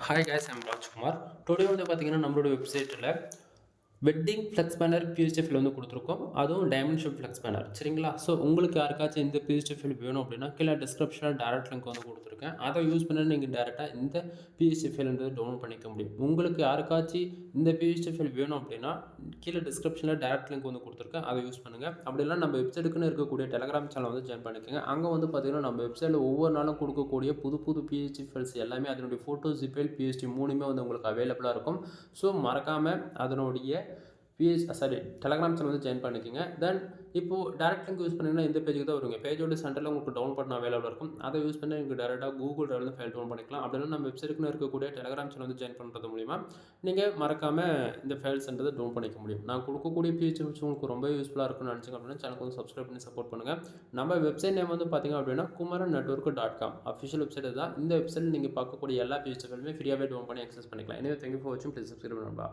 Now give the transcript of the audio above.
Hi guys, I'm Rajkumar. Today வந்து பார்த்தீங்கன்னா நம்மளோட வெப்சைட்டில் wedding flex banner PSD file வந்து கொடுத்துருக்கோம். அதுவும் டைமண்ட் ஷேப் ஃப்ளெக்ஸ் பேனர் சரிங்களா. ஸோ உங்களுக்கு யாருக்காச்சும் இந்த பிஎஸ்டி ஃபைல் வேணும் அப்படின்னா கீழே டிஸ்கிரிப்ஷனில் டேரக்ட் லிங்க் வந்து கொடுத்துருக்கேன். அதை யூஸ் பண்ணி நீங்கள் டேரெக்டாக இந்த பிஎஸ்டி ஃபைல்ன்றது டவுன்லோட் பண்ணிக்க முடியும். உங்களுக்கு யாருக்காச்சும் இந்த பிஎஸ்டி ஃபைல் வேணும் அப்படின்னா கீழே டிஸ்கிரிப்ஷனில் டேரக்ட் லிங்க் வந்து கொடுத்துருக்கேன். அதை யூஸ் பண்ணுங்கள். அப்படிலாம் நம்ம வெப்சைட்டுக்குன்னு இருக்கக்கூடிய டெலகிராம் சேனல் வந்து ஜாயின் பண்ணிக்கோங்க. அங்கே வந்து பார்த்தீங்கன்னா நம்ம வெப்சைட்டில் ஒவ்வொரு நாளும் கொடுக்கக்கூடிய புது புது பிஎஸ்டி ஃபைல்ஸ் எல்லாமே அதனுடைய ஃபோட்டோ ஜிபைல் பிஎஸ்டி மூணுமே வந்து உங்களுக்கு அவைலபிளாக இருக்கும். ஸோ மறக்காமல் அதனுடைய டெலகிராம் சேனல் வந்து ஜாயின் பண்ணிக்கோங்க. தென் இப்போது டேரக்ட் லிங்க் யூஸ் பண்ணிங்கன்னா இந்த பேஜுக்கு தான் வருங்க. பேஜோட சென்டரில் உங்களுக்கு டவுன் பண்ண அவைலபிள் இருக்கும். அதை யூஸ் பண்ணி நீங்கள் டேரெக்டாக கூகுள் டிரைவில் வந்து ஃபைல் டவுன் பண்ணிக்கலாம். அப்படின்னா நம்ம வெப்சைட்டுக்குன்னு இருக்கக்கூடிய டெலகிராம் சேனல் வந்து ஜாயின் பண்ணுறது மூலிமா நீங்கள் மறக்காமல் இந்த ஃபைல்ஸ்ன்றதை டவுன் பண்ணிக்க முடியும். நான் கொடுக்கக்கூடிய பிஹெச்எம்ஸ் உங்களுக்கு ரொம்ப யூஸ்ஃபுல்லாக இருக்கும்னு நினச்சிங்க அப்படின்னா சேனலுக்கு வந்து சப்ஸ்கிரைப் பண்ணி சப்போர்ட் பண்ணுங்கள். நம்ம வெப்சைட் நேம் வந்து பார்த்திங்க அப்படின்னா kumaran.network.com அஃபிஷியல் வெப்சைட் தான். இந்த வெப்சைட்டில் நீங்கள் பார்க்கக்கூடிய எல்லா பிஹெச்எம்ஸுமே ஃப்ரீயாகவே டவுன் பண்ணி அக்சஸ் பண்ணிக்கலாம். எனவே தேங்க்யூ ஃபார் வாட்சிங். ப்ளீஸ் சப்ஸ்கிரைப் பண்ணுங்கள்.